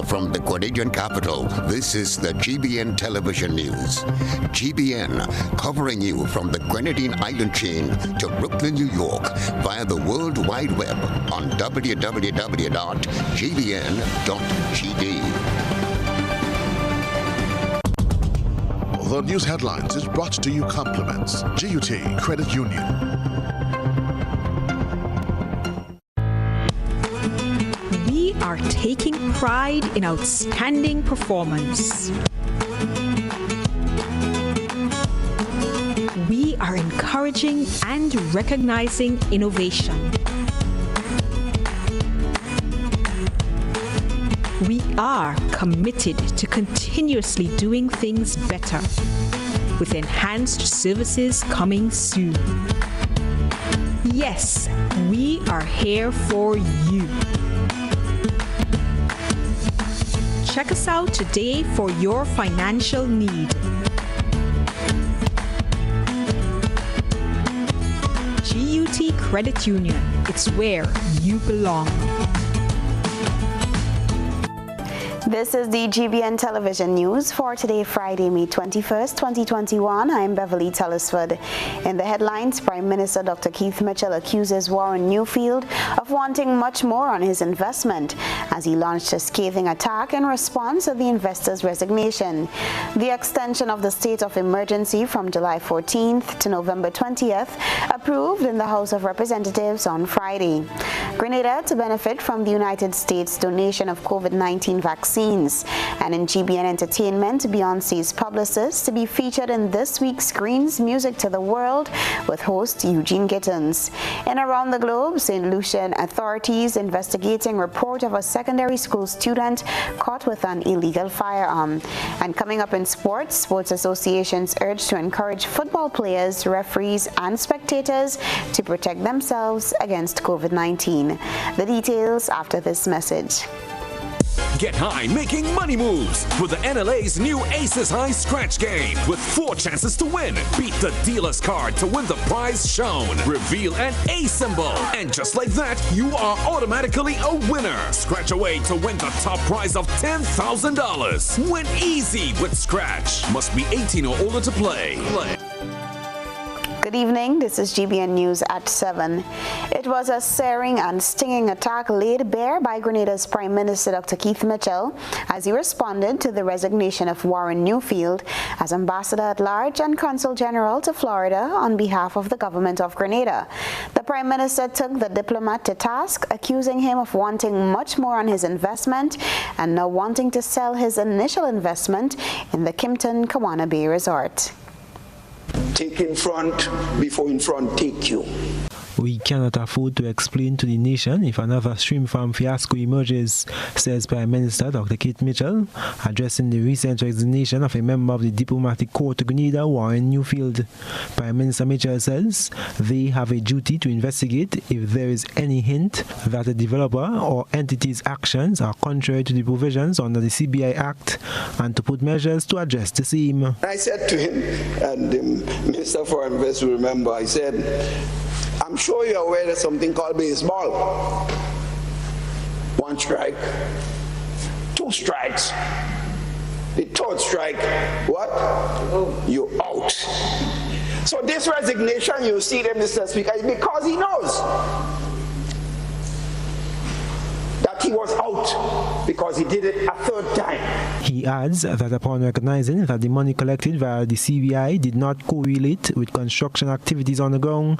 from the Grenadian capital, this is the GBN television news. GBN, covering you from the Grenadine island chain to Brooklyn, New York, via the World Wide Web on www.gbn.gd. The news headlines is brought to you compliments GUT Credit Union. We are taking pride in outstanding performance. We are encouraging and recognizing innovation. We are committed to continuously doing things better, with enhanced services coming soon. Yes, we are here for you. Check us out today for your financial need. GUT Credit Union, it's where you belong. This is the GBN television news for today, Friday, May 21st, 2021. I'm Beverly Telesford. In the headlines, Prime Minister Dr. Keith Mitchell accuses Warren Newfield of wanting much more on his investment as he launched a scathing attack in response to the investor's resignation. The extension of the state of emergency from July 14th to November 20th approved in the House of Representatives on Friday. Grenada to benefit from the United States donation of COVID-19 vaccines. And in GBN Entertainment, Beyonce's publicist to be featured in this week's Screens Music to the World with host Eugene Gittins. And around the globe, St. Lucian authorities investigating report of a secondary school student caught with an illegal firearm. And coming up in sports, sports associations urge to encourage football players, referees, and spectators to protect themselves against COVID-19. The details after this message. Get high making money moves with the NLA's new Aces High Scratch game with 4 chances to win. Beat the dealer's card to win the prize shown. Reveal an A symbol. And just like that, you are automatically a winner. Scratch away to win the top prize of $10,000. Win easy with Scratch. Must be 18 or older to play. Good evening, this is GBN News at 7. It was a searing and stinging attack laid bare by Grenada's Prime Minister Dr. Keith Mitchell as he responded to the resignation of Warren Newfield as Ambassador at Large and Consul General to Florida on behalf of the government of Grenada. The Prime Minister took the diplomat to task, accusing him of wanting much more on his investment and now wanting to sell his initial investment in the Kimpton Kawana Bay Resort. Take in front before in front take you. We cannot afford to explain to the nation if another shrimp farm fiasco emerges, says Prime Minister Dr. Keith Mitchell, addressing the recent resignation of a member of the Diplomatic Corps to Grenada, Warren Newfield. Prime Minister Mitchell says they have a duty to investigate if there is any hint that a developer or entity's actions are contrary to the provisions under the CBI Act and to put measures to address the same. I said to him, and the Minister of Foreign Affairs will remember, I said, I'm sure you're aware of something called baseball. 1 strike, 2 strikes. The 3rd strike, what? You're out. So this resignation, you see them, Mr. Speaker, is because he knows that he was out because he did it a 3rd time. He adds that upon recognizing that the money collected via the CBI did not correlate with construction activities on the ground,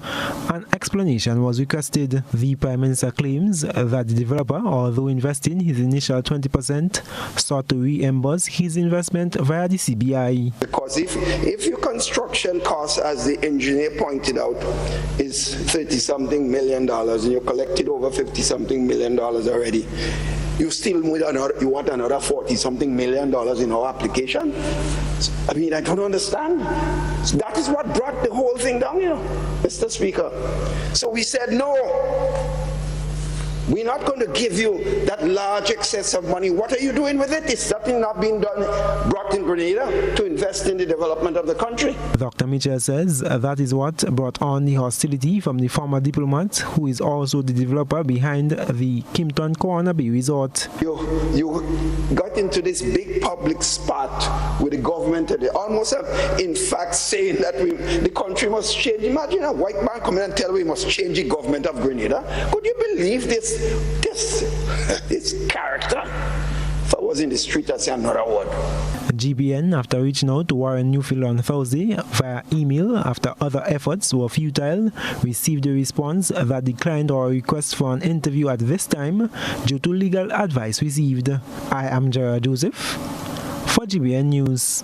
an explanation was requested. The Prime Minister claims that the developer, although investing his initial 20%, sought to reimburse his investment via the CBI. Because if your construction cost, as the engineer pointed out, is $30-something million and you collected over $50-something million already, you still you want another $40-something million in our application? I mean, I don't understand. So that is what brought the whole thing down, Mr. Speaker. So we said no. We're not going to give you that large excess of money. What are you doing with it? Is something not being brought in Grenada to invest in the development of the country? Dr. Mitchell says that is what brought on the hostility from the former diplomat, who is also the developer behind the Kimpton Corner Bay Resort. You got into this big public spot with the government, and they almost have, in fact, saying that the country must change. Imagine a white man coming and tell we must change the government of Grenada. Could you believe this character? If I was in the street, I'd say another word. GBN, after reaching out to Warren Newfield on Thursday via email after other efforts were futile, received a response that declined our request for an interview at this time due to legal advice received. I am Gerard Joseph for GBN News.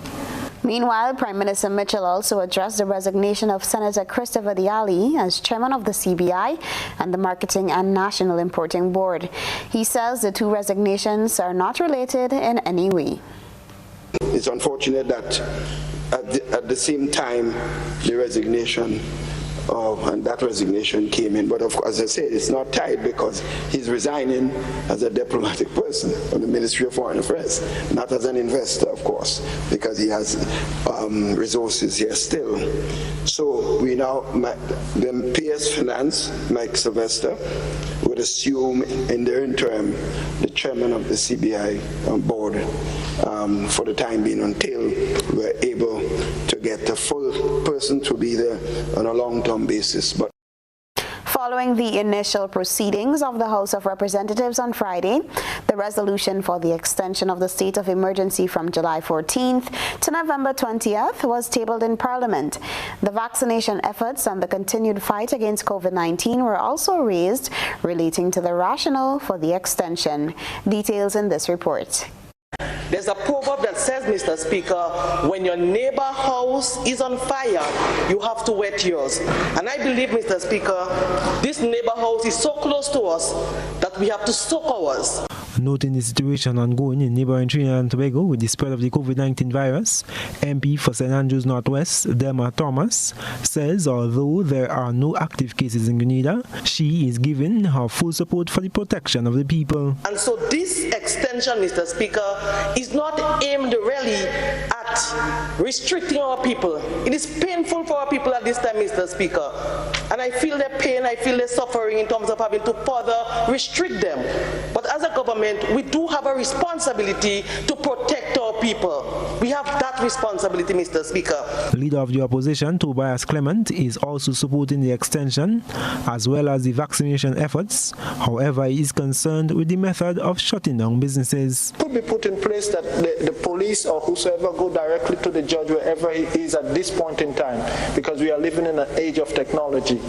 Meanwhile, Prime Minister Mitchell also addressed the resignation of Senator Christopher Diali as chairman of the CBI and the Marketing and National Importing Board. He says the two resignations are not related in any way. It's unfortunate that at the same time the resignation and that resignation came in, but of course, as I said, it's not tied because he's resigning as a diplomatic person from the Ministry of Foreign Affairs, not as an investor, of course, because he has resources here still. So we now, the PS Finance, Mike Sylvester, would assume in the interim the chairman of the CBI board for the time being until we're able to get a full person to be there on a long-term basis. But following the initial proceedings of the House of Representatives on Friday, the resolution for the extension of the state of emergency from July 14th to November 20th was tabled in Parliament. The vaccination efforts and the continued fight against COVID-19 were also raised, relating to the rationale for the extension. Details in this report. There's a proverb that says, Mr. Speaker, when your neighbor house is on fire, you have to wet yours. And I believe, Mr. Speaker, this neighbor house is so close to us that we have to soak ours. Noting the situation ongoing in neighboring Trinidad and Tobago with the spread of the COVID-19 virus, MP for St. Andrews Northwest, Delma Thomas, says although there are no active cases in Grenada, she is giving her full support for the protection of the people. And so this extension, Mr. Speaker, is not aimed really at restricting our people. It is painful for our people at this time, Mr. Speaker. And I feel their pain, I feel their suffering in terms of having to further restrict them. But as a government, we do have a responsibility to protect our people. We have that responsibility, Mr. Speaker. Leader of the opposition, Tobias Clement, is also supporting the extension as well as the vaccination efforts. However, he is concerned with the method of shutting down businesses. Could be put in place that the police or whosoever go directly to the judge wherever he is at this point in time, because we are living in an age of technology,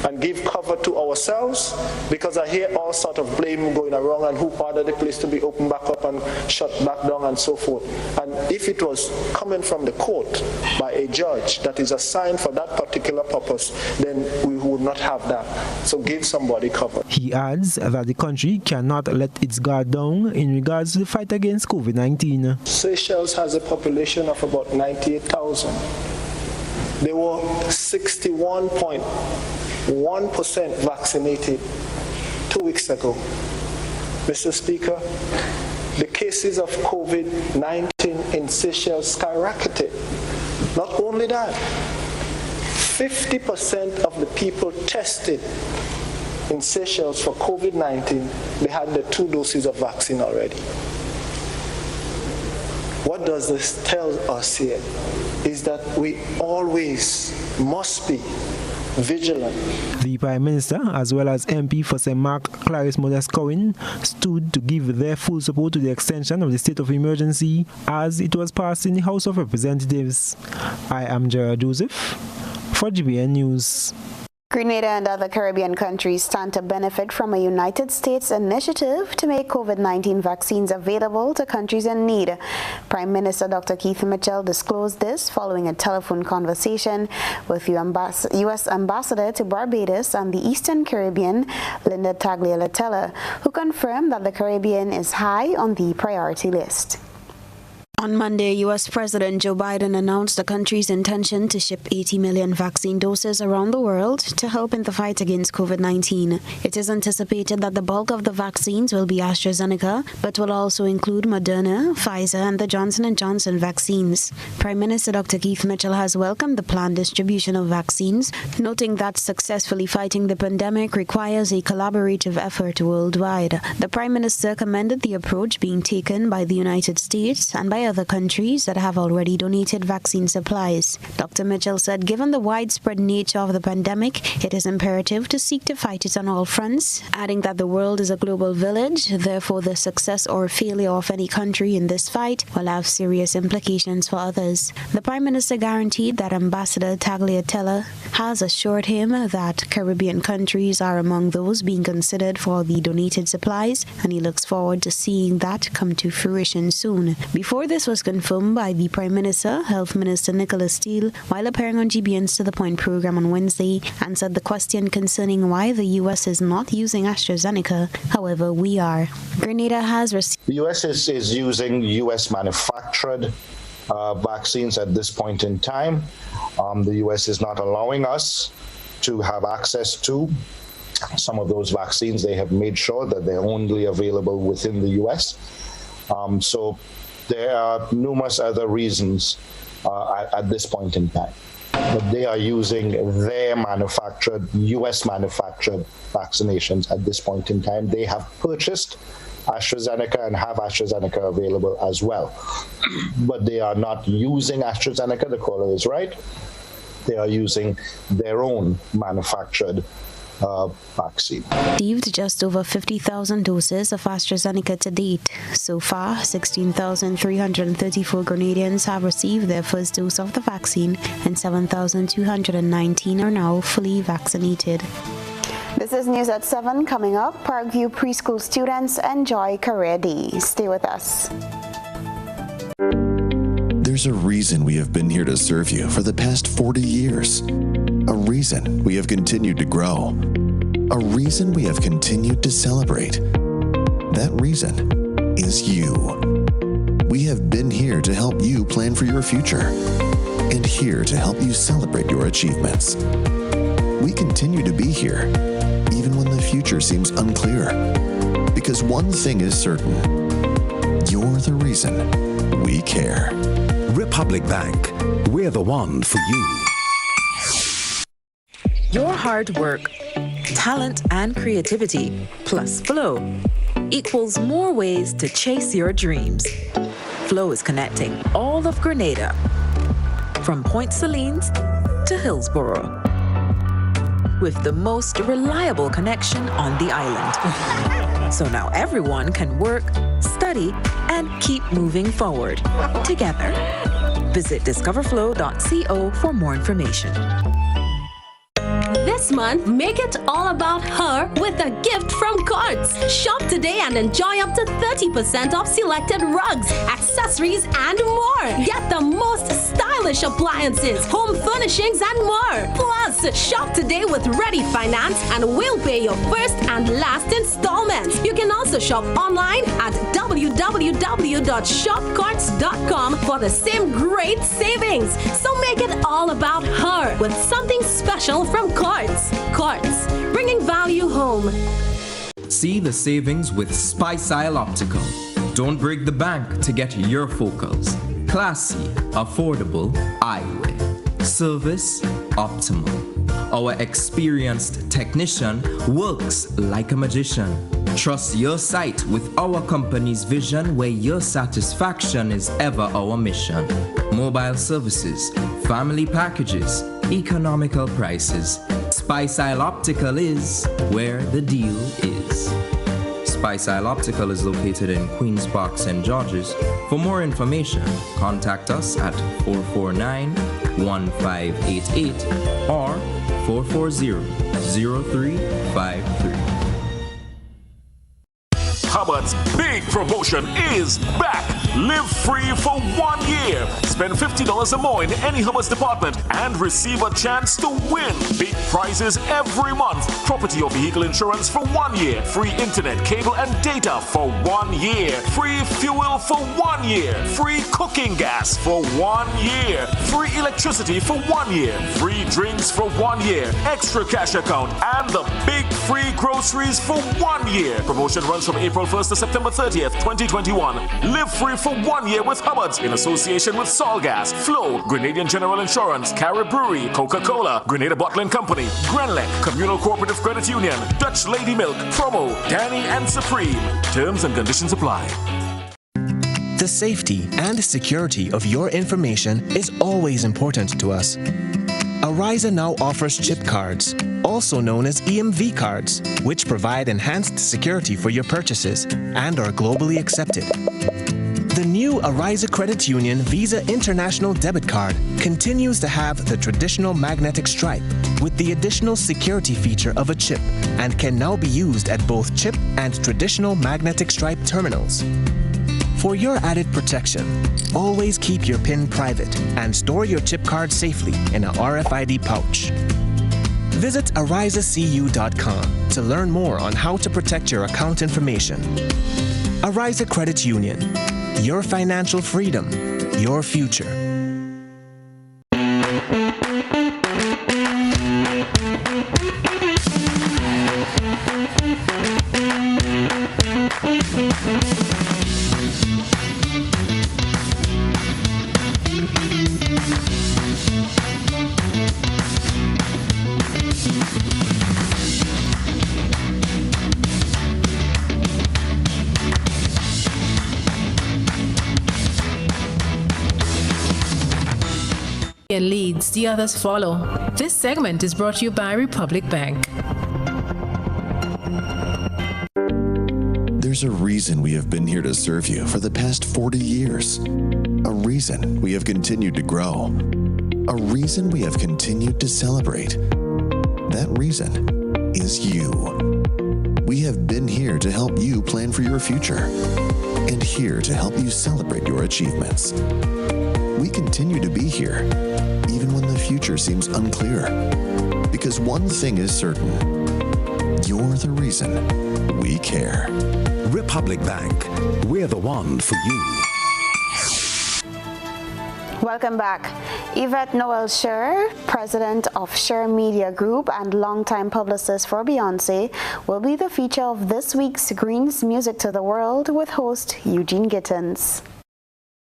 and give cover to ourselves, because I hear all sort of blame going around and who ordered the place to be opened back up and shut back down and so forth. And if it was coming from the court by a judge that is assigned for that particular purpose, then we would not have that. So give somebody cover. He adds that the country cannot let its guard down in regards to the fight against COVID-19. Seychelles has a population of about 98,000. They were 61.1% vaccinated 2 weeks ago. Mr. Speaker, the cases of COVID-19 in Seychelles skyrocketed. Not only that, 50% of the people tested in Seychelles for COVID-19, they had the 2 doses of vaccine already. What does this tell us here is that we always must be vigilant. The Prime Minister, as well as MP for St. Mark, Clarice Modest Cowan, stood to give their full support to the extension of the state of emergency as it was passed in the House of Representatives. I am Gerard Joseph for GBN News. Grenada and other Caribbean countries stand to benefit from a United States initiative to make COVID-19 vaccines available to countries in need. Prime Minister Dr. Keith Mitchell disclosed this following a telephone conversation with U.S. Ambassador to Barbados and the Eastern Caribbean, Linda Tagliatella, who confirmed that the Caribbean is high on the priority list. On Monday, U.S. President Joe Biden announced the country's intention to ship 80 million vaccine doses around the world to help in the fight against COVID-19. It is anticipated that the bulk of the vaccines will be AstraZeneca, but will also include Moderna, Pfizer, and the Johnson & Johnson vaccines. Prime Minister Dr. Keith Mitchell has welcomed the planned distribution of vaccines, noting that successfully fighting the pandemic requires a collaborative effort worldwide. The Prime Minister commended the approach being taken by the United States and by other countries that have already donated vaccine supplies. Dr. Mitchell said given the widespread nature of the pandemic, it is imperative to seek to fight it on all fronts, adding that the world is a global village, therefore the success or failure of any country in this fight will have serious implications for others. The Prime Minister guaranteed that Ambassador Tagliatella has assured him that Caribbean countries are among those being considered for the donated supplies, and he looks forward to seeing that come to fruition soon. Before this was confirmed by the Prime Minister, Health Minister Nicholas Steele, while appearing on GBN's To The Point program on Wednesday, answered the question concerning why the U.S. is not using AstraZeneca. However, we are. Grenada has received... The U.S. is using U.S. manufactured vaccines at this point in time. The U.S. is not allowing us to have access to some of those vaccines. They have made sure that they're only available within the U.S. So there are numerous other reasons at this point in time. But they are using their manufactured, U.S. manufactured vaccinations at this point in time. They have purchased AstraZeneca and have AstraZeneca available as well. But they are not using AstraZeneca, the caller is right. They are using their own manufactured vaccine. Received just over 50,000 doses of AstraZeneca to date. So far, 16,334 Grenadians have received their first dose of the vaccine, and 7,219 are now fully vaccinated. This is News at 7. Coming up, Parkview preschool students enjoy Career Day. Stay with us. There's a reason we have been here to serve you for the past 40 years. A reason we have continued to grow. A reason we have continued to celebrate. That reason is you. We have been here to help you plan for your future and here to help you celebrate your achievements. We continue to be here, even when the future seems unclear. Because one thing is certain, you're the reason we care. Republic Bank, we're the one for you. Your hard work, talent, and creativity, plus Flow, equals more ways to chase your dreams. Flow is connecting all of Grenada, from Point Salines to Hillsborough, with the most reliable connection on the island. So now everyone can work, study, and keep moving forward together. Visit discoverflow.co for more information. This month, make it all about her with a gift from Courts. Shop today and enjoy up to 30% off selected rugs, accessories, and more. Get the most stylish appliances, home furnishings, and more. Plus, shop today with Ready Finance and we'll pay your first and last installment. You can also shop online at www.shopcourts.com for the same great savings. So make it all about her with something special from Courts. Courts, bringing value home. See the savings with Spice Isle Optical. Don't break the bank to get your focals. Classy, affordable eyewear. Service optimal. Our experienced technician works like a magician. Trust your sight with our company's vision, where your satisfaction is ever our mission. Mobile services, family packages, economical prices. Spice Isle Optical is where the deal is. Spice Isle Optical is located in Queen's Park, St. George's. For more information, contact us at 449-1588 or 440-0353. Hubbard's big promotion is back. Live free for 1 year. Spend $50 or more in any Hubbard's department and receive a chance to win big prizes every month. Property or vehicle insurance for 1 year. Free internet, cable and data for 1 year. Free fuel for 1 year. Free cooking gas for 1 year. Free electricity for 1 year. Free drinks for 1 year. Extra cash account and the big free groceries for 1 year. Promotion runs from April 1st to September 30th, 2021. Live free for 1 year with Hubbard's in association with Solgas, Flow, Grenadian General Insurance, Carib Brewery, Coca-Cola, Grenada Bottling Company, Grenlec, Communal Cooperative Credit Union, Dutch Lady Milk, Promo, Danny and Supreme. Terms and conditions apply. The safety and security of your information is always important to us. Ariza now offers chip cards, also known as EMV cards, which provide enhanced security for your purchases and are globally accepted. The new Ariza Credit Union Visa International Debit Card continues to have the traditional magnetic stripe with the additional security feature of a chip and can now be used at both chip and traditional magnetic stripe terminals. For your added protection, always keep your PIN private and store your chip card safely in a RFID pouch. Visit arizacu.com to learn more on how to protect your account information. Ariza Credit Union, your financial freedom, your future. Leads, the others follow. This segment is brought to you by Republic Bank. There's a reason we have been here to serve you for the past 40 years. A reason we have continued to grow. A reason we have continued to celebrate. That reason is you. We have been here to help you plan for your future and here to help you celebrate your achievements. We continue to be here, even when the future seems unclear. Because one thing is certain, you're the reason we care. Republic Bank, we're the one for you. Welcome back. Yvette Noel Scher, president of Scher Media Group and longtime publicist for Beyonce, will be the feature of this week's Green's Music to the World with host Eugene Gittins.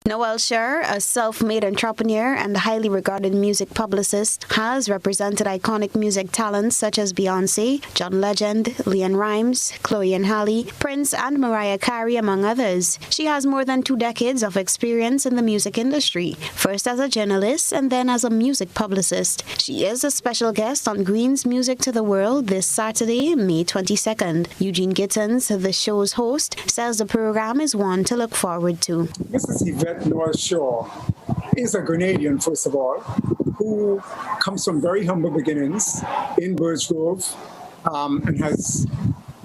Noel Scher, a self-made entrepreneur and highly regarded music publicist, has represented iconic music talents such as Beyonce, John Legend, LeAnn Rimes, Chloe and Halle, Prince, and Mariah Carey, among others. She has more than 2 decades of experience in the music industry, first as a journalist and then as a music publicist. She is a special guest on Green's Music to the World this Saturday, May 22nd. Eugene Gittins, the show's host, says the program is one to look forward to. This is Yvette Noel Scher is a Grenadian, first of all, who comes from very humble beginnings in Birchgrove and has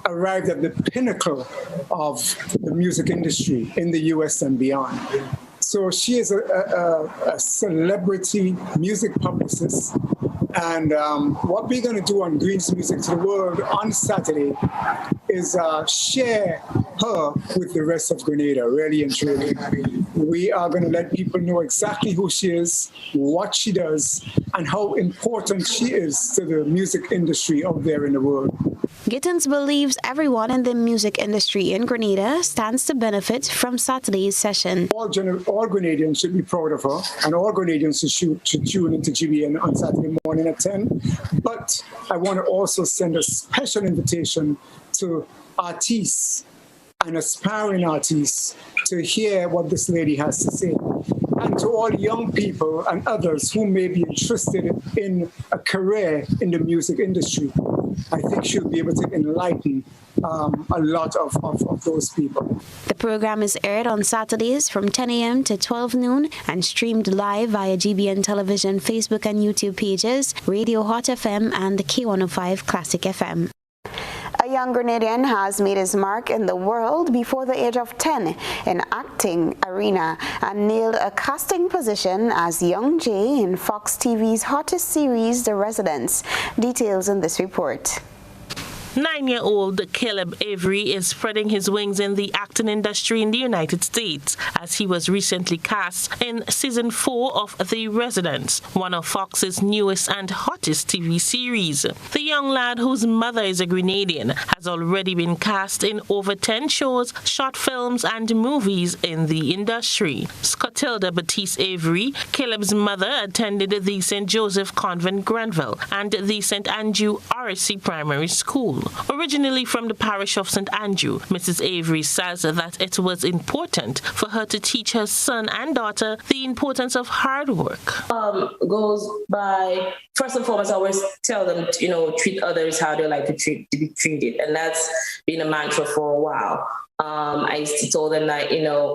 arrived at the pinnacle of the music industry in the U.S. and beyond. So she is a celebrity music publicist. And what we're going to do on Green's Music to the World on Saturday is share her with the rest of Grenada, really and truly. We are going to let people know exactly who she is, what she does, and how important she is to the music industry out there in the world. Gittins believes everyone in the music industry in Grenada stands to benefit from Saturday's session. All Grenadians should be proud of her, and all Grenadians should tune into GBN on Saturday morning at 10. But I want to also send a special invitation to artists and aspiring artists to hear what this lady has to say. And to all young people and others who may be interested in a career in the music industry, I think she'll be able to enlighten a lot of those people. The program is aired on Saturdays from 10 a.m. to 12 noon and streamed live via GBN Television, Facebook and YouTube pages, Radio Hot FM and K105 Classic FM. A young Grenadian has made his mark in the world before the age of 10 in acting arena and nailed a casting position as Young Jay in Fox TV's hottest series, The Residents. Details in this report. 9-year-old Caleb Avery is spreading his wings in the acting industry in the United States as he was recently cast in Season 4 of The Residents, one of Fox's newest and hottest TV series. The young lad, whose mother is a Grenadian, has already been cast in over 10 shows, short films and movies in the industry. Scotilda Batiste Avery, Caleb's mother, attended the St. Joseph Convent Granville and the St. Andrew RSC Primary School. Originally from the parish of St. Andrew, Mrs. Avery says that it was important for her to teach her son and daughter the importance of hard work. Goes by, first and foremost, I always tell them, treat others how they like to be treated. And that's been a mantra for a while. I used to tell them that,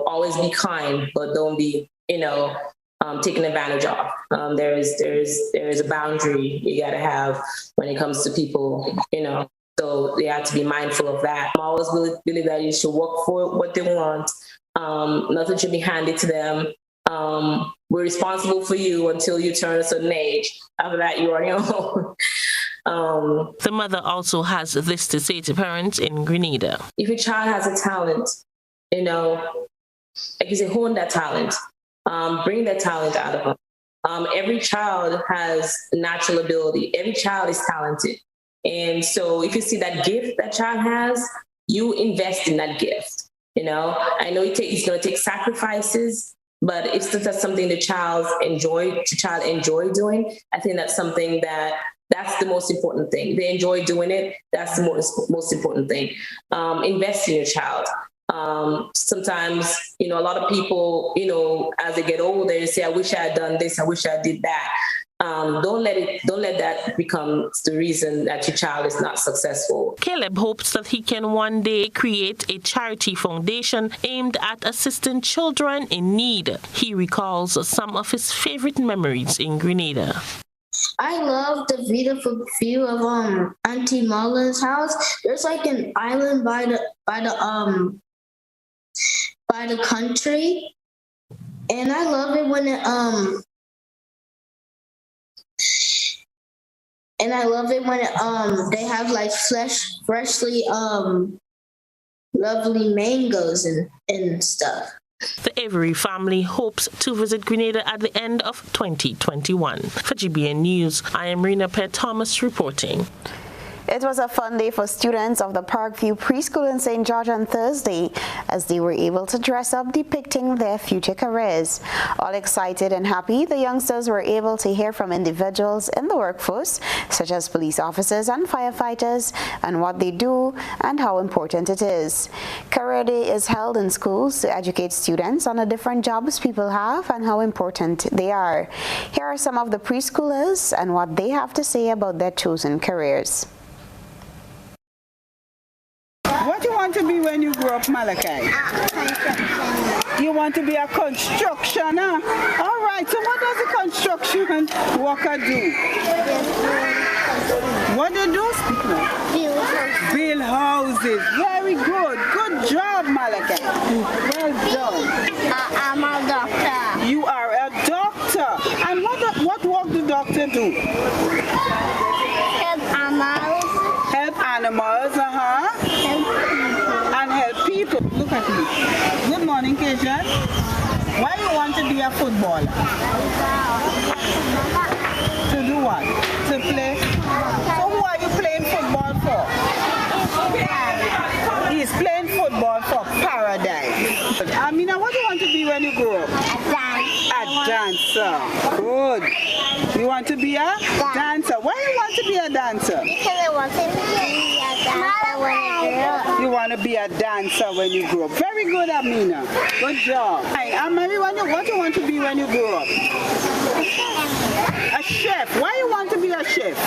always be kind, but don't be, taken advantage of. There is a boundary you got to have when it comes to people, So they have to be mindful of that. I always believe that you should work for what they want. Nothing should be handed to them. We're responsible for you until you turn a certain age. After that, you are on your own. The mother also has this to say to parents in Grenada. If your child has a talent, like you say, hone that talent. Bring that talent out of them. Every child has natural ability. Every child is talented. And so if you see that gift that child has, you invest in that gift. I know it's going to take sacrifices, but if that's something the child enjoy doing, I think that's something that's the most important thing. They enjoy doing it. That's the most important thing. Invest in your child. Sometimes, a lot of people, as they get older, they say, I wish I had done this. I wish I did that. Don't let that become the reason that your child is not successful. Caleb hopes that he can one day create a charity foundation aimed at assisting children in need. He recalls some of his favorite memories in Grenada. I love the beautiful view of Auntie Marla's house. There's like an island by the country, and I love it when they have like freshly lovely mangoes and stuff. The Avery family hopes to visit Grenada at the end of 2021. For GBN News, I am Rena Pett Thomas reporting. It was a fun day for students of the Parkview Preschool in St. George on Thursday as they were able to dress up depicting their future careers. All excited and happy, the youngsters were able to hear from individuals in the workforce, such as police officers and firefighters, and what they do and how important it is. Career Day is held in schools to educate students on the different jobs people have and how important they are. Here are some of the preschoolers and what they have to say about their chosen careers. What do you want to be when you grow up, Malachi? You want to be a constructioner? All right, so what does a construction worker do? What do they do? Build houses. Very good. Good job, Malachi. Well done. I'm a doctor. You are a doctor. And what work do doctor do? Help animals. Help animals, and help people. Look at me. Good morning, Keisha. Why you want to be a footballer? To do what? To play? So who are you playing football for? He's playing football for Paradise. Amina, what do you want to be when you grow up? A dancer. Good. You want to be a dancer. Why do you want to be a dancer? Because I want to be a dancer when I grow up. You want to be a dancer when you grow up. Very good, Amina. Good job. And Mary, what do you want to be when you grow up? A chef. Why you want to be a chef?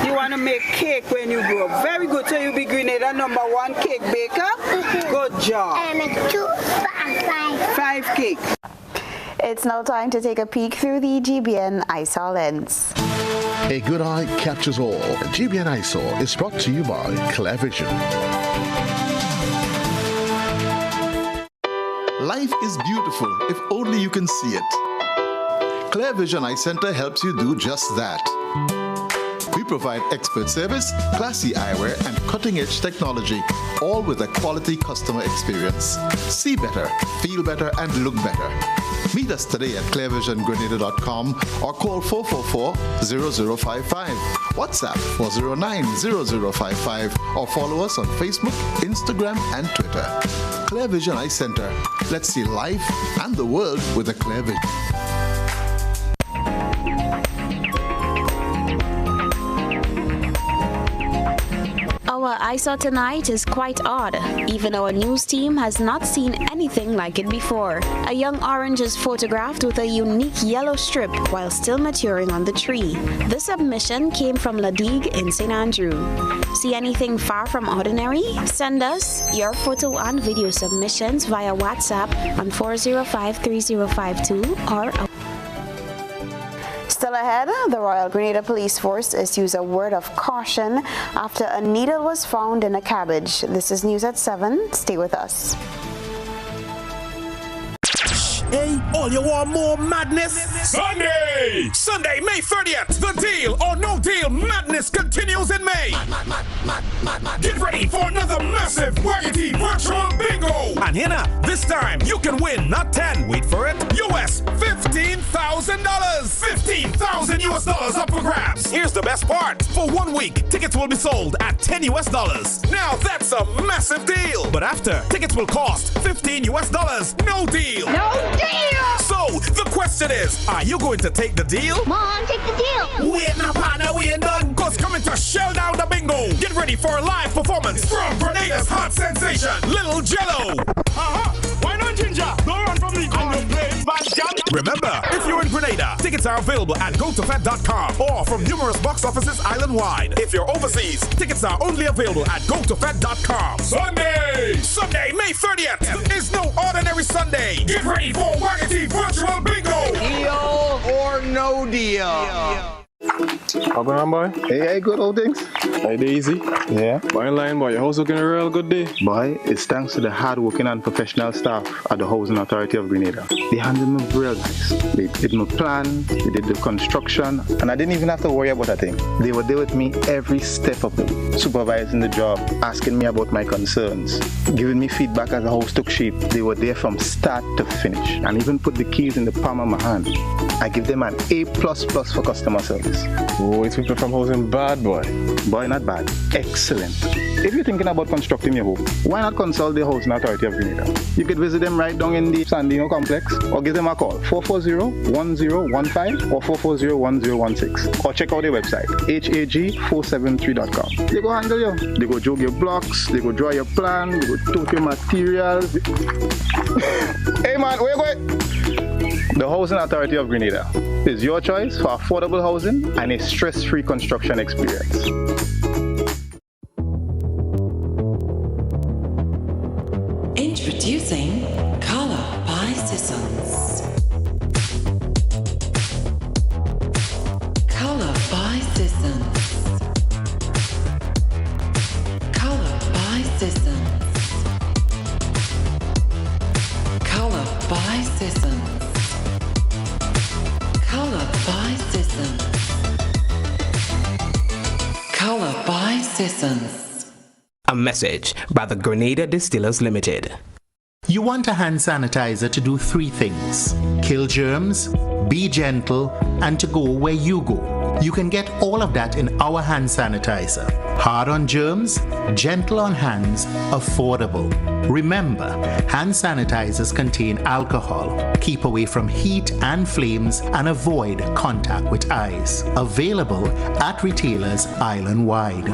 You want to make cake when you grow up. Very good. So you'll be Grenada #1 cake baker. Good job. I make 5 cakes. It's now time to take a peek through the GBN ISOL lens. A good eye captures all. GBN Eyesore is brought to you by ClearVision. Life is beautiful if only you can see it. ClearVision Eye Center helps you do just that. We provide expert service, classy eyewear, and cutting-edge technology, all with a quality customer experience. See better, feel better, and look better. Meet us today at clearvisiongrenada.com or call 444-0055, WhatsApp 409-0055, or follow us on Facebook, Instagram, and Twitter. ClearVision Eye Center. Let's see life and the world with a clear vision. Our eyesore tonight is quite odd. Even our news team has not seen anything like it before. A young orange is photographed with a unique yellow strip while still maturing on the tree. This submission came from Ladigue in St. Andrew. See anything far from ordinary? Send us your photo and video submissions via WhatsApp on 405-3052 or Still ahead, the Royal Grenada Police Force issues a word of caution after a needle was found in a cabbage. This is news at 7. Stay with us. Hey, all you want more madness? Sunday, May 30th. The deal or no deal madness continues in May. Get ready for another massive waggity virtual bingo. And here now, this time you can win not 10, wait for it, US $15,000. $15,000 up for grabs. Here's the best part. For 1 week, tickets will be sold at $10. Now that's a massive deal. But after, tickets will cost $15. No deal. No deal. So the question is, are you going to take the deal? Mom, take the deal. Wait now, partner, we ain't done. Cause coming to shell down the bingo. Get ready for a live performance from Grenada's hot sensation, Little Jello. Why not, Ginger? Don't run from me. Remember, if you're in Grenada, tickets are available at gotofed.com or from numerous box offices island-wide. If you're overseas, tickets are only available at gotofed.com. Sunday, May 30th is no ordinary Sunday. Get ready for Waggity Virtual Bingo. Deal or no deal? How going on, boy? Hey, good old things. Hey, easy. Yeah. Boy, in line, boy. Your house looking a real good day. Boy, it's thanks to the hard-working and professional staff at the Housing Authority of Grenada. They handled me real nice. They did my plan, they did the construction, and I didn't even have to worry about a thing. They were there with me every step of the way, supervising the job, asking me about my concerns, giving me feedback as the house took shape. They were there from start to finish, and even put the keys in the palm of my hand. I give them an A++ for customer service. Oh, it's people from housing bad, boy. Boy, not bad. Excellent. If you're thinking about constructing your home, why not consult the Housing Authority of Grenada? You could visit them right down in the Sandino complex or give them a call, 440-1015 or 440-1016. Or check out their website, hag473.com. They go handle you. They go jog your blocks, they go draw your plan, they go tote your materials. Hey man, where you going? The Housing Authority of Grenada is your choice for affordable housing and a stress-free construction experience. Introducing Color by Sissons. Color by Sissons. Color by Sissons. Color by Sissons. Color by Sissons. Color by Sissons. A message by the Grenada Distillers Limited. You want a hand sanitizer to do 3 things: kill germs, be gentle, and to go where you go. You can get all of that in our hand sanitizer. Hard on germs, gentle on hands, affordable. Remember, hand sanitizers contain alcohol. Keep away from heat and flames and avoid contact with eyes. Available at retailers island-wide.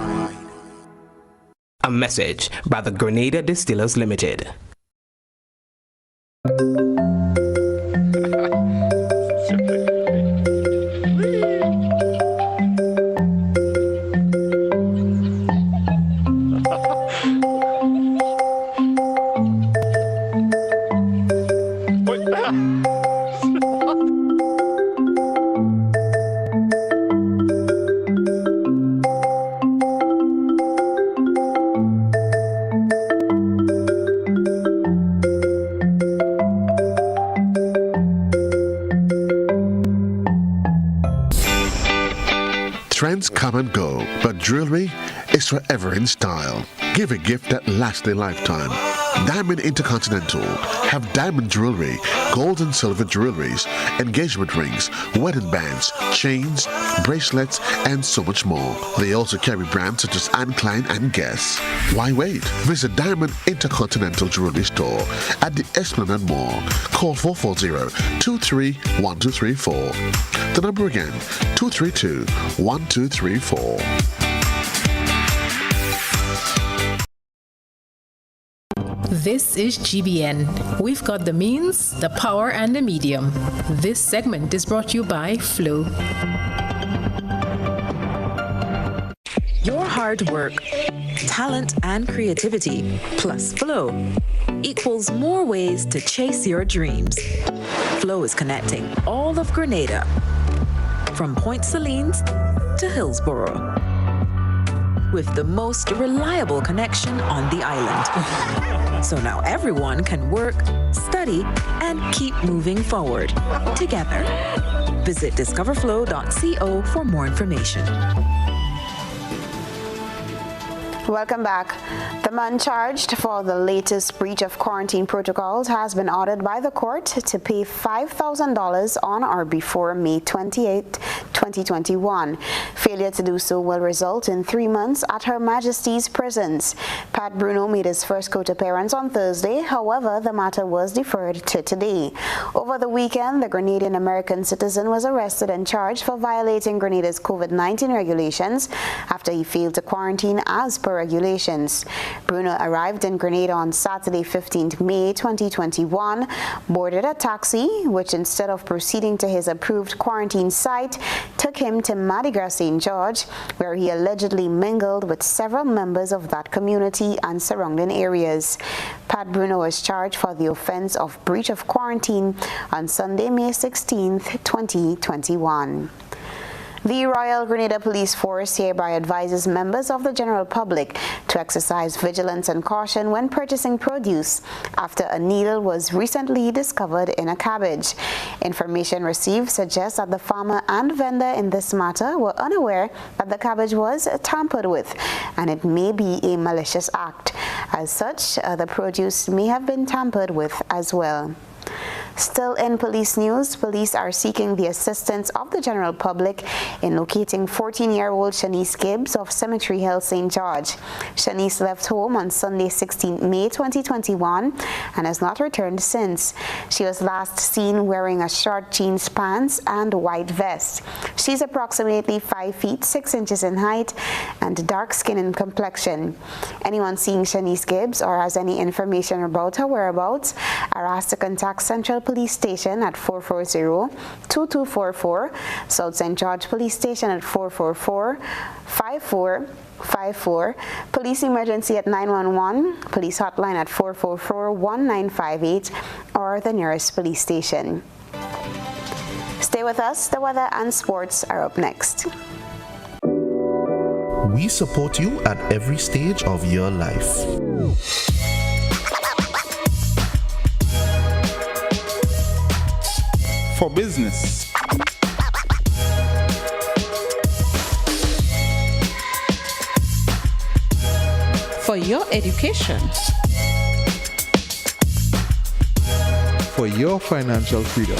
A message by the Grenada Distillers Limited. Trends come and go, but jewelry is forever in style. Give a gift that lasts a lifetime. Diamond Intercontinental have diamond jewelry, gold and silver jewelries, engagement rings, wedding bands, chains, bracelets, and so much more. They also carry brands such as Anne Klein and Guess. Why wait? Visit Diamond Intercontinental Jewelry Store at the Esplanade Mall. Call 440-231234. The number again, 232-1234. This is GBN. We've got the means, the power, and the medium. This segment is brought to you by Flow. Your hard work, talent, and creativity, plus Flow, equals more ways to chase your dreams. Flow is connecting all of Grenada, from Point Salines to Hillsborough, with the most reliable connection on the island. So now everyone can work, study, and keep moving forward together. Visit discoverflow.co for more information. Welcome back. The man charged for the latest breach of quarantine protocols has been ordered by the court to pay $5,000 on or before May 28, 2021. Failure to do so will result in 3 months at Her Majesty's prisons. Pat Bruno made his first court appearance on Thursday. However, the matter was deferred to today. Over the weekend, the Grenadian American citizen was arrested and charged for violating Grenada's COVID-19 regulations after he failed to quarantine as per regulations. Bruno arrived in Grenada on Saturday, 15th May 2021, boarded a taxi, which instead of proceeding to his approved quarantine site, took him to Mardi Gras St. George, where he allegedly mingled with several members of that community and surrounding areas. Pat Bruno was charged for the offense of breach of quarantine on Sunday, May 16th, 2021. The Royal Grenada Police Force hereby advises members of the general public to exercise vigilance and caution when purchasing produce after a needle was recently discovered in a cabbage. Information received suggests that the farmer and vendor in this matter were unaware that the cabbage was tampered with, and it may be a malicious act. As such, the produce may have been tampered with as well. Still in police news, police are seeking the assistance of the general public in locating 14-year-old Shanice Gibbs of Cemetery Hill, St. George. Shanice left home on Sunday, 16 May 2021 and has not returned since. She was last seen wearing a short jeans pants and white vest. She's approximately 5 feet 6 inches in height and dark skin in complexion. Anyone seeing Shanice Gibbs or has any information about her whereabouts are asked to contact Central Police Station at 440-2244, South St. George Police Station at 444-5454, Police Emergency at 911, Police Hotline at 444-1958, or the nearest police station. Stay with us. The weather and sports are up next. We support you at every stage of your life. For business, For your education, for your financial freedom,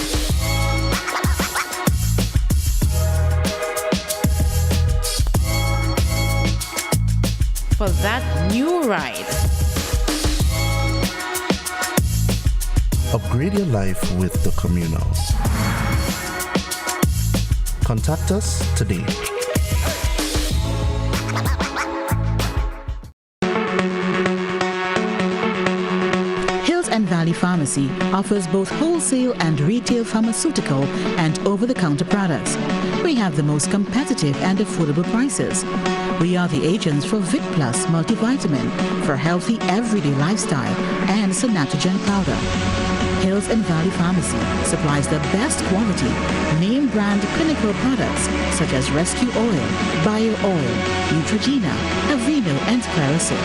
for that new ride. Upgrade your life with the Communal. Contact us today. Hills and Valley Pharmacy offers both wholesale and retail pharmaceutical and over-the-counter products. We have the most competitive and affordable prices. We are the agents for Vit Plus multivitamin for healthy everyday lifestyle and Sanatogen powder. Hills and Valley Pharmacy supplies the best quality, name brand clinical products such as Rescue Oil, Bio Oil, Neutrogena, Aveeno, and Clarisil.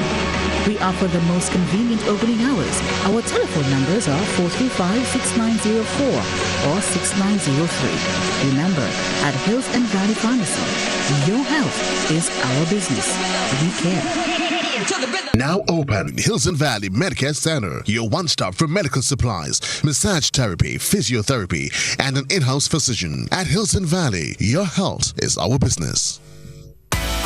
We offer the most convenient opening hours. Our telephone numbers are 435-6904 or 6903. Remember, at Hills and Valley Pharmacy, your health is our business. We care. Now open, Hills and Valley Medicare Center, your one-stop for medical supplies, massage therapy, physiotherapy, and an in-house physician. At Hills and Valley, your health is our business.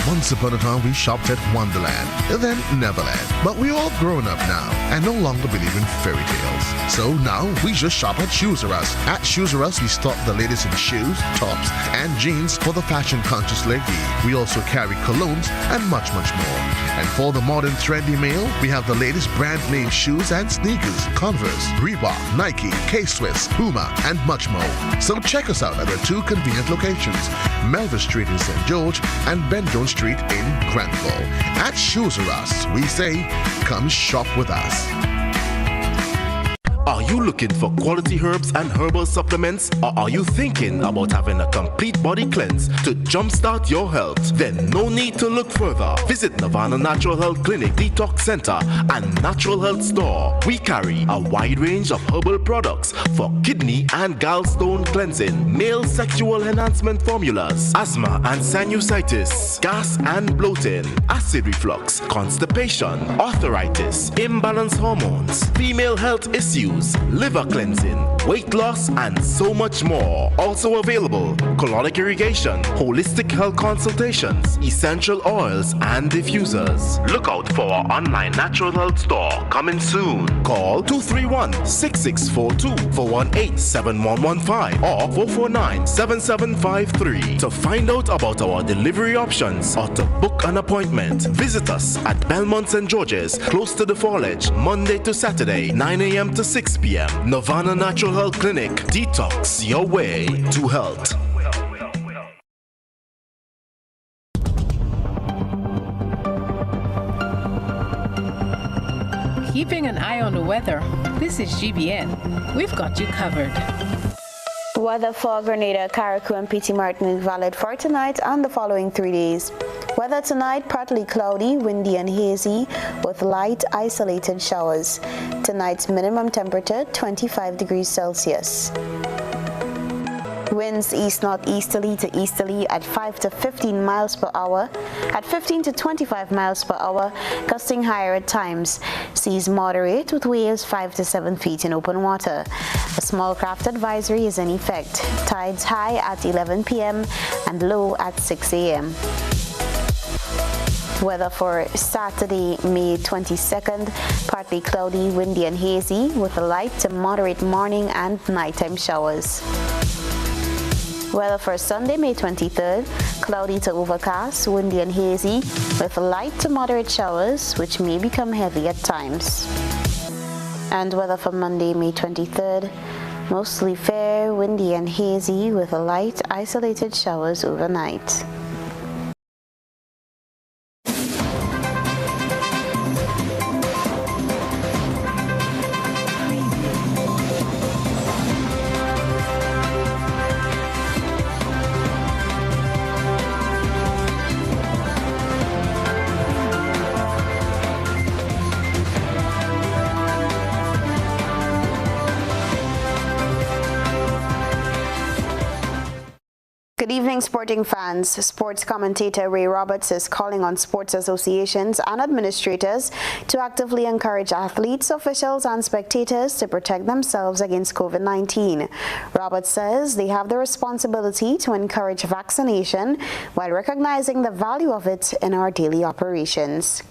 Once upon a time, we shopped at Wonderland, then Neverland. But we're all grown up now and no longer believe in fairy tales. So now we just shop at Shoes R Us. At Shoes R Us, we stock the latest in shoes, tops, and jeans for the fashion-conscious lady. We also carry colognes and much, much more. And for the modern trendy male, we have the latest brand-name shoes and sneakers, Converse, Reebok, Nike, K-Swiss, Puma, and much more. So check us out at our two convenient locations, Melville Street in St. George and Ben Jones Street in Granville. At Shoes R Us, we say, come shop with us. Are you looking for quality herbs and herbal supplements? Or are you thinking about having a complete body cleanse to jumpstart your health? Then no need to look further. Visit Nirvana Natural Health Clinic, Detox Center, and Natural Health Store. We carry a wide range of herbal products for kidney and gallstone cleansing, male sexual enhancement formulas, asthma and sinusitis, gas and bloating, acid reflux, constipation, arthritis, imbalanced hormones, female health issues, liver cleansing, weight loss, and so much more. Also available, colonic irrigation, holistic health consultations, essential oils, and diffusers. Look out for our online natural health store coming soon. Call 231-6642 418-7115 or 449-7753 to find out about our delivery options or to book an appointment. Visit us at Belmont St. George's, close to the Fallage, Monday to Saturday, 9 a.m. to 6 p.m. Nirvana Natural Health Clinic. Detox your way to health. Keeping an eye on the weather. This is GBN. We've got you covered. Weather for Grenada, Carriacou, and Petite Martinique valid for tonight and the following 3 days. Weather tonight, partly cloudy, windy and hazy with light isolated showers. Tonight's minimum temperature 25 degrees Celsius. Winds east-northeasterly to easterly at 5 to 15 miles per hour, at 15 to 25 miles per hour, gusting higher at times. Seas moderate with waves 5 to 7 feet in open water. A small craft advisory is in effect. Tides high at 11 p.m. and low at 6 a.m. Weather for Saturday, May 22nd, partly cloudy, windy and hazy with light to moderate morning and nighttime showers. Weather for Sunday, May 23rd, cloudy to overcast, windy and hazy with light to moderate showers which may become heavy at times. And weather for Monday, May 23rd, mostly fair, windy and hazy with light isolated showers overnight. Good evening, sporting fans. Sports commentator Ray Roberts is calling on sports associations and administrators to actively encourage athletes, officials, and spectators to protect themselves against COVID-19. Roberts says they have the responsibility to encourage vaccination while recognizing the value of it in our daily operations.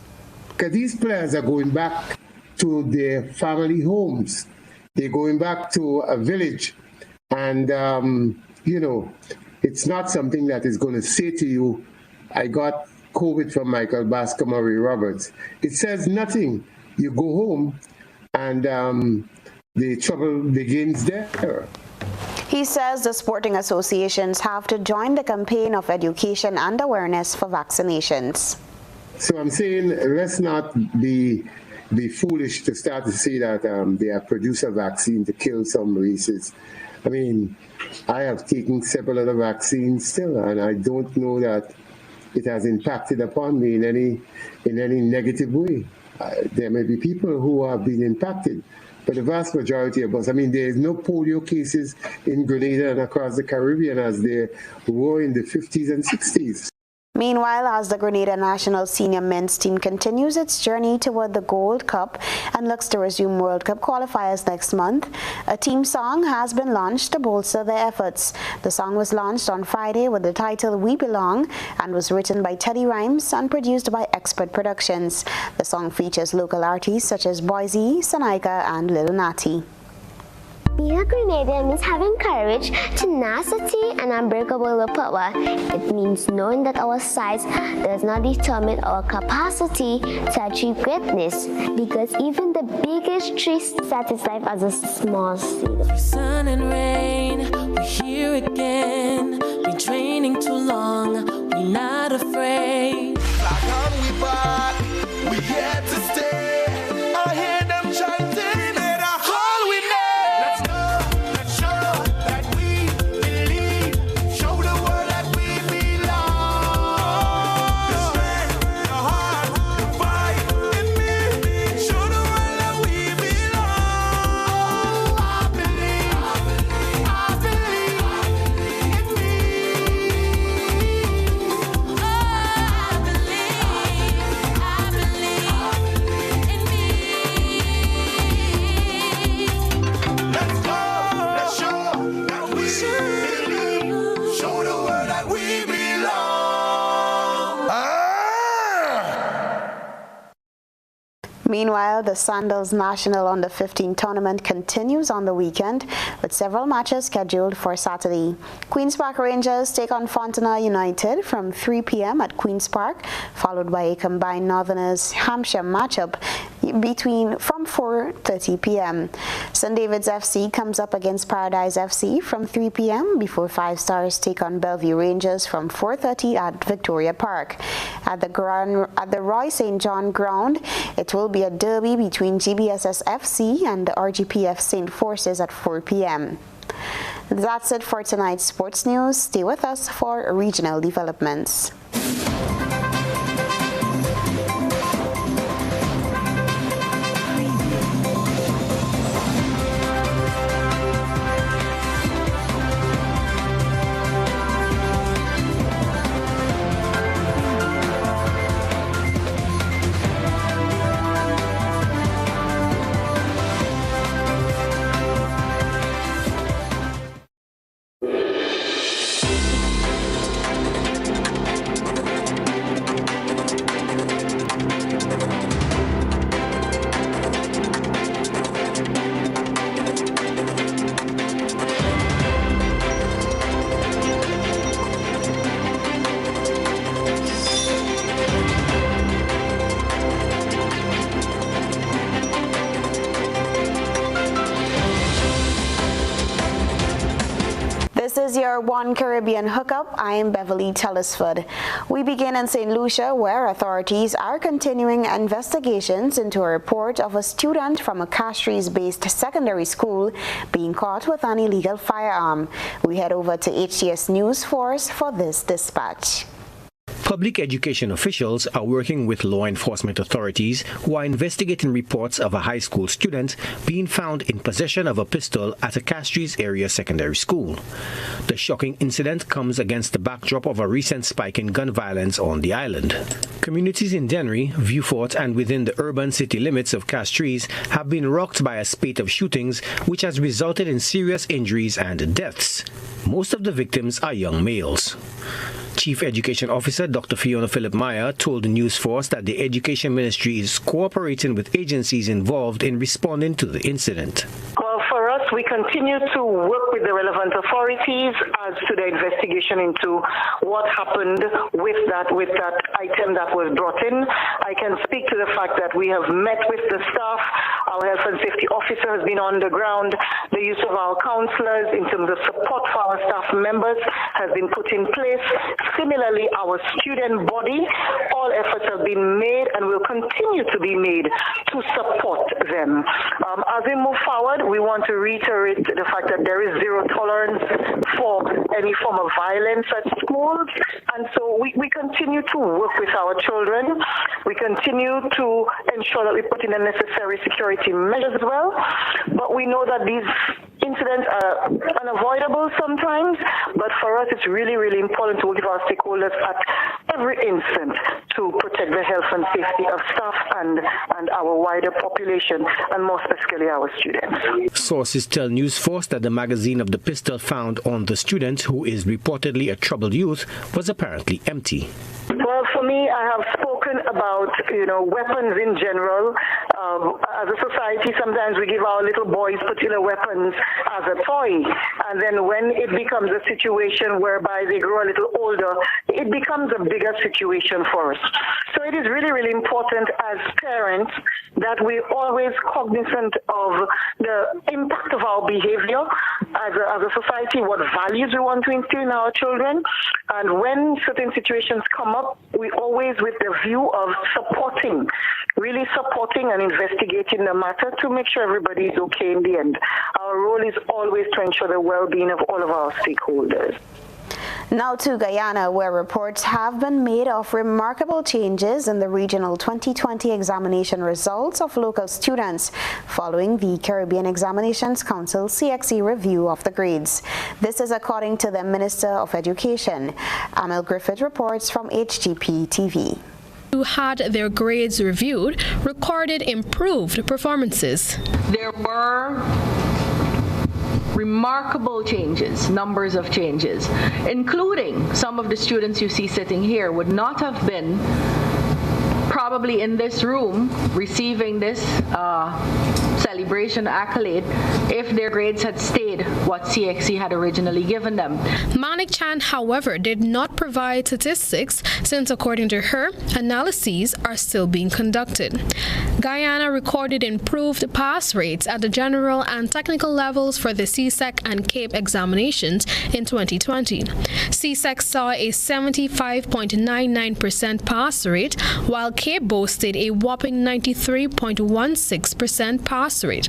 Because these players are going back to their family homes. They're going back to a village. And, it's not something that is going to say to you, I got COVID from Michael Bascom or Ray Roberts. It says nothing. You go home and the trouble begins there. He says the sporting associations have to join the campaign of education and awareness for vaccinations. So I'm saying let's not be foolish to start to say that they have produced a vaccine to kill some races. I mean, I have taken several other vaccines still, and I don't know that it has impacted upon me in any negative way. there may be people who have been impacted. But the vast majority of us, I mean, there is no polio cases in Grenada and across the Caribbean as there were in the 50s and 60s. Meanwhile, as the Grenada national senior men's team continues its journey toward the Gold Cup and looks to resume World Cup qualifiers next month, a team song has been launched to bolster their efforts. The song was launched on Friday with the title We Belong and was written by Teddy Rhymes and produced by Expert Productions. The song features local artists such as Boise, Sanaika, and Lil Natty. Being a Grenadian means having courage, tenacity, and unbreakable willpower. It means knowing that our size does not determine our capacity to achieve greatness, because even the biggest tree starts its life as a small seed. Sun and rain, we're here again. Been training too long, we're not afraid. Flag on, we back, we here to stay. I hear them chanting. Meanwhile, the Sandals National Under-15 tournament continues on the weekend with several matches scheduled for Saturday. Queen's Park Rangers take on Fontana United from 3 p.m. at Queen's Park, followed by a combined Northerners Hampshire matchup from 4:30 p.m. St. David's FC comes up against Paradise FC from 3 p.m. before Five Stars take on Bellevue Rangers from 4:30 at Victoria Park. At the Roy St. John ground, it will be a derby between GBSS FC and the RGPF St. Forces at 4 p.m. That's it for tonight's sports news. Stay with us for regional developments. This is your One Caribbean Hookup. I am Beverly Telesford. We begin in St. Lucia, where authorities are continuing investigations into a report of a student from a Castries-based secondary school being caught with an illegal firearm. We head over to HTS News Force for this dispatch. Public education officials are working with law enforcement authorities who are investigating reports of a high school student being found in possession of a pistol at a Castries area secondary school. The shocking incident comes against the backdrop of a recent spike in gun violence on the island. Communities in Dennery, Vieux Fort, and within the urban city limits of Castries have been rocked by a spate of shootings which has resulted in serious injuries and deaths. Most of the victims are young males. Chief Education Officer Dr. Fiona Philip Meyer told the News Force that the Education Ministry is cooperating with agencies involved in responding to the incident. Well, for us, we continue to work with the relevant authorities as to the investigation into what happened with that item that was brought in. I can speak to the fact that we have met with the staff. Our health and safety officer has been on the ground. The use of our counselors in terms of support for our staff members has been put in place. Similarly, our student body, all efforts have been made and will continue to be made to support them. As we move forward, we want to reiterate the fact that there is zero tolerance for any form of violence at schools. And so we continue to work with our children. We continue to ensure that we put in the necessary security measures as well. But we know that these incidents are unavoidable sometimes, but for us it's really, really important to work with our stakeholders at every instant to protect the health and safety of staff and our wider population, and more specifically our students. Sources tell News Force that the magazine of the pistol found on the student, who is reportedly a troubled youth, was apparently empty. Well, for me, I have spoken about, weapons in general. As a society, sometimes we give our little boys particular weapons as a toy, and then when it becomes a situation whereby they grow a little older, it becomes a bigger situation for us. So it is really, really important as parents that we always cognizant of the impact of our behavior as a society, what values we want to instill in our children, and when certain situations come up, we always with the view of really supporting and investigating the matter to make sure everybody is okay in the end. Our role is always to ensure the well-being of all of our stakeholders. Now to Guyana, where reports have been made of remarkable changes in the regional 2020 examination results of local students following the Caribbean Examinations Council CXC review of the grades. This is according to the Minister of Education. Amel Griffith reports from HGP TV. Who had their grades reviewed recorded improved performances. There were remarkable changes, numbers of changes, including some of the students you see sitting here would not have been probably in this room receiving this celebration accolade if their grades had stayed what CXC had originally given them. Manik Chan, however, did not provide statistics since, according to her, analyses are still being conducted. Guyana recorded improved pass rates at the general and technical levels for the CSEC and CAPE examinations in 2020. CSEC saw a 75.99% pass rate, while CAPE boasted a whopping 93.16% pass rate.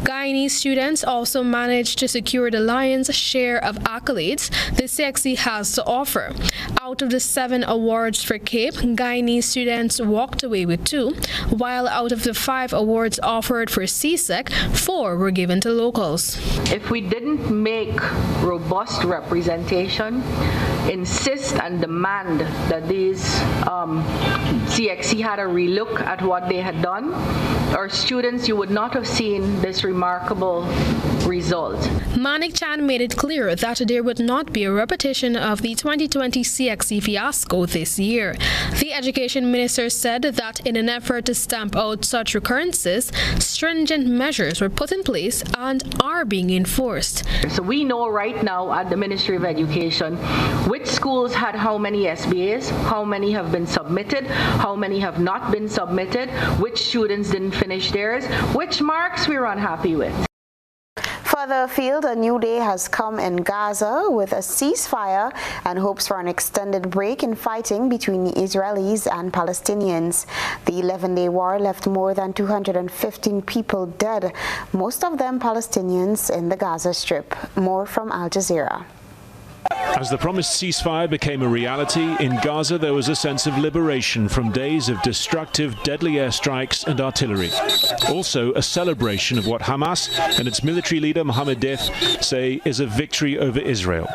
Guyanese students also managed to secure the lion's share of accolades the CXC has to offer. Out of the 7 awards for CAPE, Guyanese students walked away with 2, while out of the 5 awards offered for CSEC, 4 were given to locals. If we didn't make robust representation, insist and demand that these CXC had a relook at what they had done, our students, you would not have seen this remarkable result. Manik Chan made it clear that there would not be a repetition of the 2020 CXC fiasco this year. The Education Minister said that in an effort to stamp out such recurrences, stringent measures were put in place and are being enforced. So we know right now at the Ministry of Education which schools had how many SBAs, how many have been submitted, how many have not been submitted, which students didn't finish theirs, which marks we were unhappy with. Further afield, a new day has come in Gaza with a ceasefire and hopes for an extended break in fighting between the Israelis and Palestinians. The 11-day war left more than 215 people dead, most of them Palestinians in the Gaza Strip. More from Al Jazeera. As the promised ceasefire became a reality, in Gaza there was a sense of liberation from days of destructive, deadly airstrikes and artillery. Also, a celebration of what Hamas and its military leader Mohammed Deif say is a victory over Israel.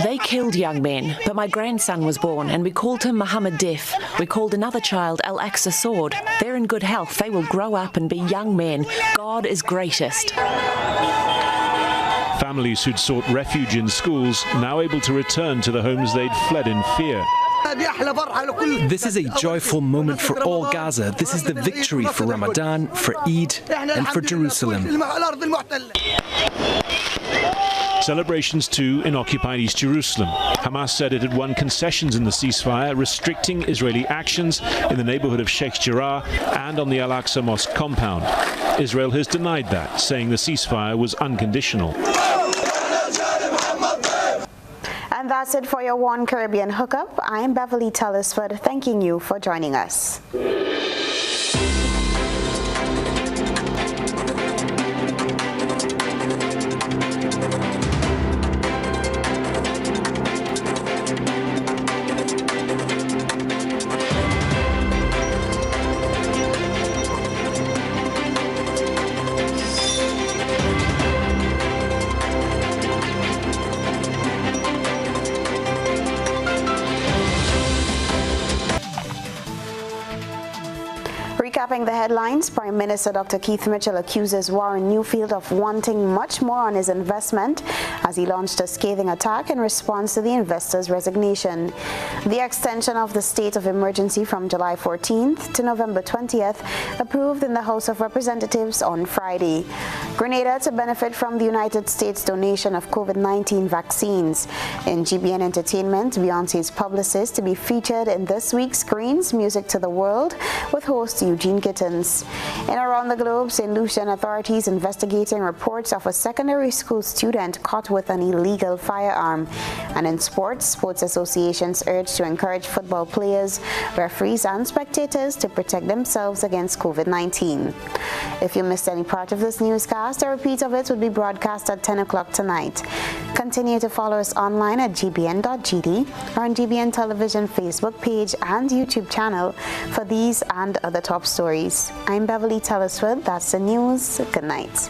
They killed young men, but my grandson was born and we called him Mohammed Deif. We called another child Al-Aqsa Sword. They're in good health. They will grow up and be young men. God is greatest. Families who'd sought refuge in schools now able to return to the homes they'd fled in fear. This is a joyful moment for all Gaza. This is the victory for Ramadan, for Eid, and for Jerusalem. Celebrations too in occupied East Jerusalem. Hamas said it had won concessions in the ceasefire, restricting Israeli actions in the neighborhood of Sheikh Jarrah and on the Al-Aqsa Mosque compound. Israel has denied that, saying the ceasefire was unconditional. And that's it for your One Caribbean Hookup. I am Beverly Telesford, thanking you for joining us. Capping the headlines, Prime Minister Dr. Keith Mitchell accuses Warren Newfield of wanting much more on his investment as he launched a scathing attack in response to the investor's resignation. The extension of the state of emergency from July 14th to November 20th approved in the House of Representatives on Friday. Grenada to benefit from the United States donation of COVID-19 vaccines. In GBN Entertainment, Beyonce's publicist to be featured in this week's Screens Music to the World with host Eugene Gittins. And around the globe, St. Lucian authorities investigating reports of a secondary school student caught with an illegal firearm. And in sports associations urge to encourage football players, referees and spectators to protect themselves against COVID-19. If you missed any part of this newscast, a repeat of it would be broadcast at 10 o'clock tonight. Continue to follow us online at gbn.gd or on GBN Television Facebook page and YouTube channel for these and other top stories. I'm Beverly Telesford. That's the news. Good night.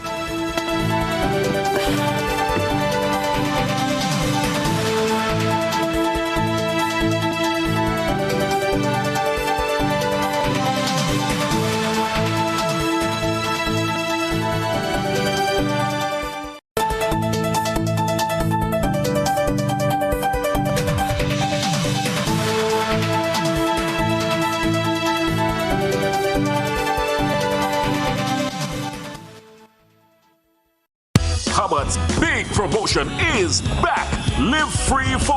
Hubbard's big promotion is back. Live free for